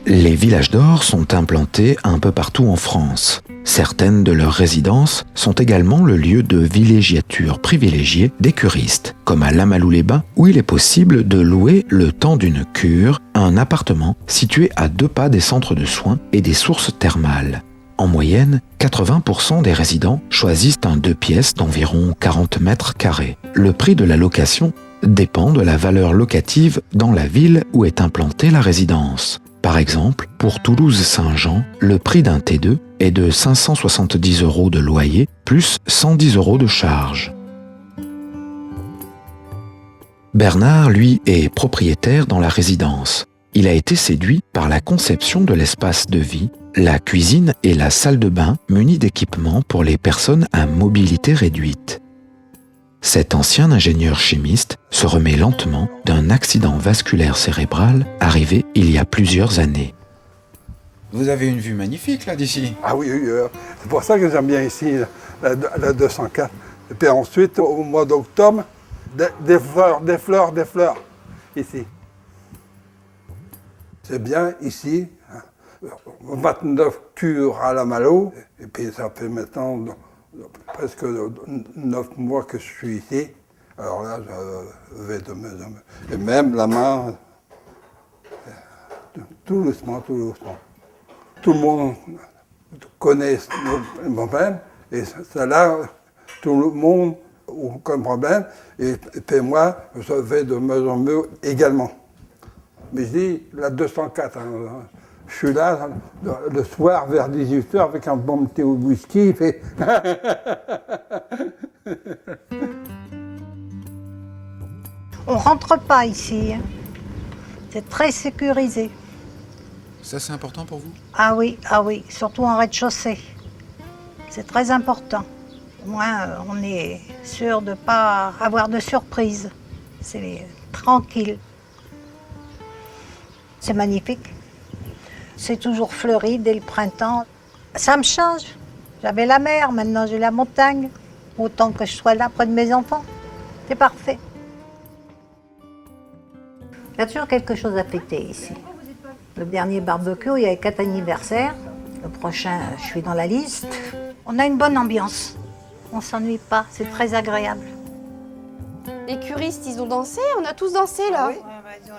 Les villages d'or sont implantés un peu partout en France. Certaines de leurs résidences sont également le lieu de villégiature privilégié des curistes, comme à Lamalou-les-Bains, où il est possible de louer le temps d'une cure un appartement situé à 2 pas des centres de soins et des sources thermales. En moyenne, 80% des résidents choisissent un 2 pièces d'environ 40 mètres carrés. Le prix de la location dépend de la valeur locative dans la ville où est implantée la résidence. Par exemple, pour Toulouse-Saint-Jean, le prix d'un T2 est de 570 € de loyer plus 110 € de charge. Bernard, lui, est propriétaire dans la résidence. Il a été séduit par la conception de l'espace de vie, la cuisine et la salle de bain munis d'équipements pour les personnes à mobilité réduite. Cet ancien ingénieur chimiste se remet lentement d'un accident vasculaire cérébral arrivé il y a plusieurs années. Vous avez une vue magnifique là d'ici. Ah oui, c'est pour ça que j'aime bien ici, la 204. Et puis ensuite, au mois d'octobre, des fleurs, ici. C'est bien ici, 29 cures à Lamalou, et puis ça fait maintenant presque 9 mois que je suis ici. Alors là, je vais de mieux en mieux. Et même la main, tout doucement. Tout le monde connaît mon problème, et c'est là, tout le monde a aucun problème, et puis moi, je vais de mieux en mieux également. Mais je dis, la 204, je suis là le soir vers 18h avec un bon petit whisky. Et... On ne rentre pas ici. C'est très sécurisé. Ça, c'est important pour vous? Ah oui, surtout en rez-de-chaussée. C'est très important. Au moins, on est sûr de ne pas avoir de surprise. C'est tranquille. C'est magnifique. C'est toujours fleuri dès le printemps. Ça me change. J'avais la mer, maintenant j'ai la montagne. Autant que je sois là près de mes enfants. C'est parfait. Il y a toujours quelque chose à fêter ici. Le dernier barbecue, il y avait 4 anniversaires. Le prochain, je suis dans la liste. On a une bonne ambiance. On ne s'ennuie pas, c'est très agréable. Les curistes, ils ont dansé? On a tous dansé là. Oui,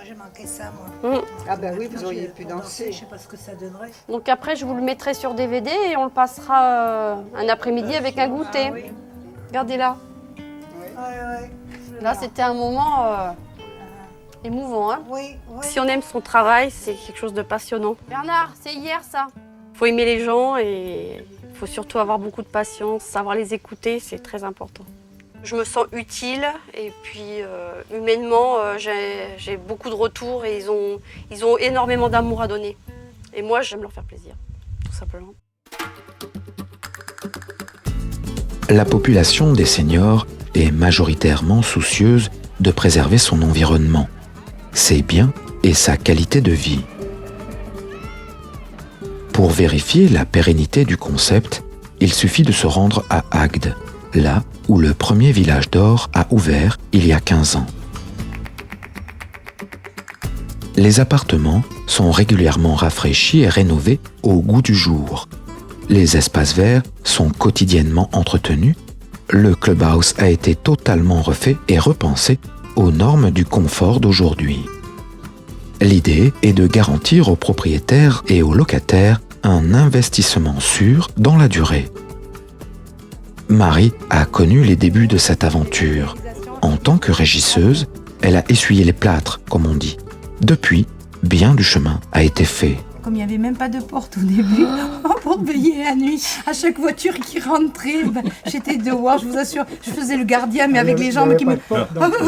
j'ai manqué ça moi. Ah ben oui, vous auriez pu danser. Je sais pas ce que ça donnerait. Donc après, je vous le mettrai sur DVD et on le passera un après-midi avec un goûter. Ah, oui. Regardez là. Là, c'était un moment émouvant. Hein. Oui. Si on aime son travail, c'est quelque chose de passionnant. Bernard, c'est hier ça. Il faut aimer les gens et il faut surtout avoir beaucoup de patience, savoir les écouter, c'est très important. Je me sens utile et puis humainement, j'ai beaucoup de retours et ils ont énormément d'amour à donner. Et moi, j'aime leur faire plaisir, tout simplement. La population des seniors est majoritairement soucieuse de préserver son environnement, ses biens et sa qualité de vie. Pour vérifier la pérennité du concept, il suffit de se rendre à Agde, là où le premier village d'or a ouvert il y a 15 ans. Les appartements sont régulièrement rafraîchis et rénovés au goût du jour. Les espaces verts sont quotidiennement entretenus. Le clubhouse a été totalement refait et repensé aux normes du confort d'aujourd'hui. L'idée est de garantir aux propriétaires et aux locataires un investissement sûr dans la durée. Marie a connu les débuts de cette aventure. En tant que régisseuse, elle a essuyé les plâtres, comme on dit. Depuis, bien du chemin a été fait. Comme il n'y avait même pas de porte au début, pour veiller la nuit, à chaque voiture qui rentrait, j'étais dehors, je vous assure, je faisais le gardien, mais avec les jambes qui me...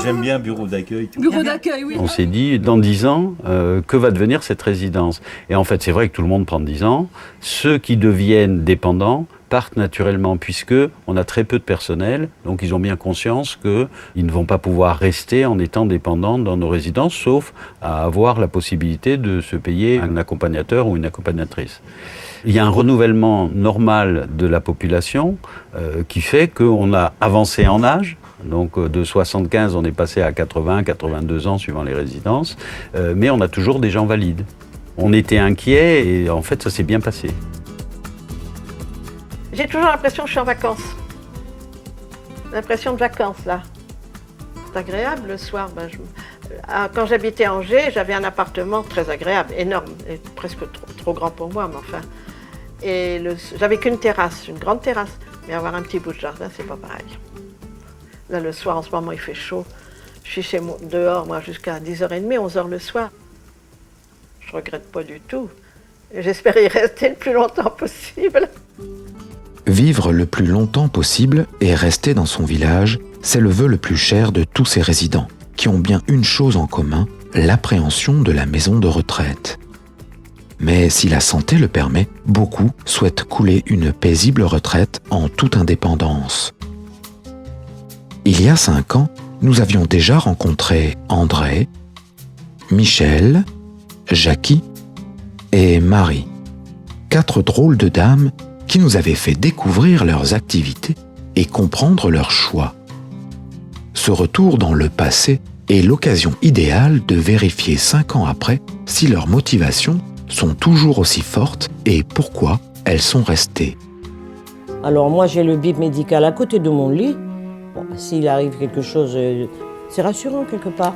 J'aime bien bureau d'accueil. Bureau d'accueil, oui. On s'est dit, dans 10 ans, que va devenir cette résidence? Et en fait, c'est vrai que tout le monde prend 10 ans. Ceux qui deviennent dépendants partent naturellement, puisque on a très peu de personnel, donc ils ont bien conscience qu'ils ne vont pas pouvoir rester en étant dépendants dans nos résidences, sauf à avoir la possibilité de se payer un accompagnateur ou une accompagnatrice. Il y a un renouvellement normal de la population qui fait qu'on a avancé en âge. Donc de 75, on est passé à 80, 82 ans suivant les résidences, mais on a toujours des gens valides. On était inquiets et en fait, ça s'est bien passé. J'ai toujours l'impression que je suis en vacances. L'impression de vacances, là. C'est agréable le soir. Quand j'habitais à Angers, j'avais un appartement très agréable, énorme, et presque trop grand pour moi, mais enfin. Et j'avais qu'une terrasse, une grande terrasse. Mais avoir un petit bout de jardin, c'est pas pareil. Là, le soir, en ce moment, il fait chaud. Je suis chez moi, dehors, moi, jusqu'à 10h30, 11h le soir. Je regrette pas du tout. J'espère y rester le plus longtemps possible. Vivre le plus longtemps possible et rester dans son village, c'est le vœu le plus cher de tous ces résidents, qui ont bien une chose en commun, l'appréhension de la maison de retraite. Mais si la santé le permet, beaucoup souhaitent couler une paisible retraite en toute indépendance. Il y a 5 ans, nous avions déjà rencontré André, Michel, Jackie et Marie. 4 drôles de dames qui nous avaient fait découvrir leurs activités et comprendre leurs choix. Ce retour dans le passé est l'occasion idéale de vérifier 5 ans après si leurs motivations sont toujours aussi fortes et pourquoi elles sont restées. Alors moi j'ai le bip médical à côté de mon lit. Bon, s'il arrive quelque chose, c'est rassurant quelque part.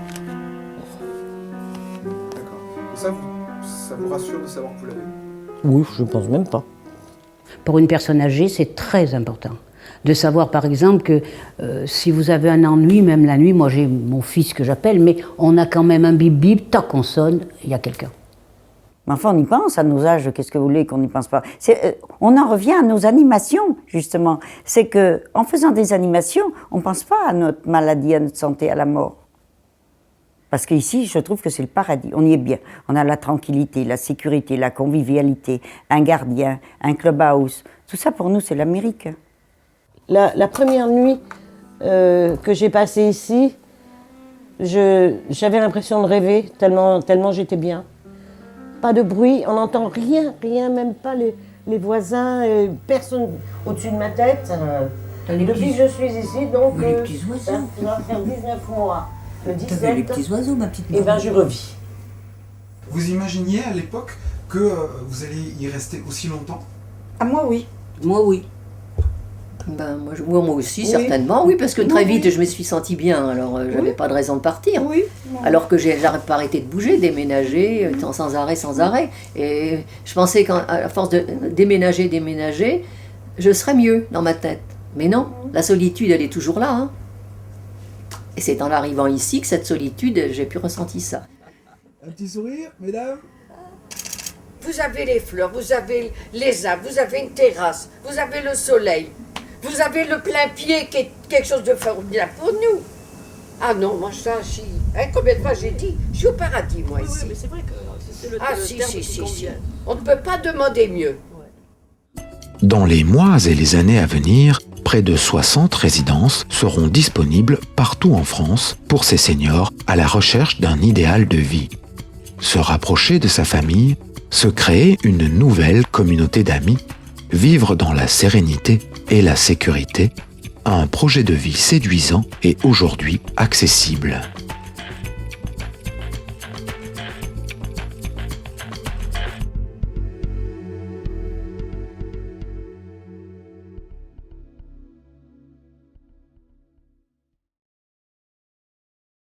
D'accord. Ça vous rassure de savoir que vous l'avez? Oui, je ne pense même pas. Pour une personne âgée, c'est très important de savoir par exemple que si vous avez un ennui, même la nuit, moi j'ai mon fils que j'appelle, mais on a quand même un bip-bip, tant qu'on sonne, il y a quelqu'un. Mais enfin, on y pense à nos âges, qu'est-ce que vous voulez qu'on n'y pense pas? On en revient à nos animations, justement. C'est qu'en faisant des animations, on ne pense pas à notre maladie, à notre santé, à la mort. Parce qu'ici, je trouve que c'est le paradis, on y est bien. On a la tranquillité, la sécurité, la convivialité, un gardien, un clubhouse. Tout ça, pour nous, c'est l'Amérique. La première nuit que j'ai passée ici, j'avais l'impression de rêver, tellement j'étais bien. Pas de bruit, on n'entend rien, même pas les voisins, personne au-dessus de ma tête. Depuis que je suis ici, donc ça va faire 19 mois. Le 17, les petits oiseaux, ma petite et ben je revis. Vous imaginiez à l'époque que vous alliez y rester aussi longtemps? Ah, moi, oui. Moi, oui. Ben, moi aussi, oui. Certainement, oui, parce que très vite, je me suis sentie bien, alors j'avais pas de raison de partir. Oui. Alors que j'avais pas arrêté de bouger, déménager, sans arrêt. Et je pensais qu'à force de déménager, je serais mieux dans ma tête. Mais non, la solitude, elle est toujours là, hein. Et c'est en arrivant ici que cette solitude, j'ai pu ressentir ça. Un petit sourire, mesdames? Vous avez les fleurs, vous avez les arbres, vous avez une terrasse, vous avez le soleil, vous avez le plein pied qui est quelque chose de formidable pour nous. Ah non, moi ça, combien de fois j'ai dit, je suis au paradis, moi, ici. Oui, mais c'est vrai que c'est le terme qui convient. On ne peut pas demander mieux. Dans les mois et les années à venir, près de 60 résidences seront disponibles partout en France pour ces seniors à la recherche d'un idéal de vie. Se rapprocher de sa famille, se créer une nouvelle communauté d'amis, vivre dans la sérénité et la sécurité, un projet de vie séduisant et aujourd'hui accessible.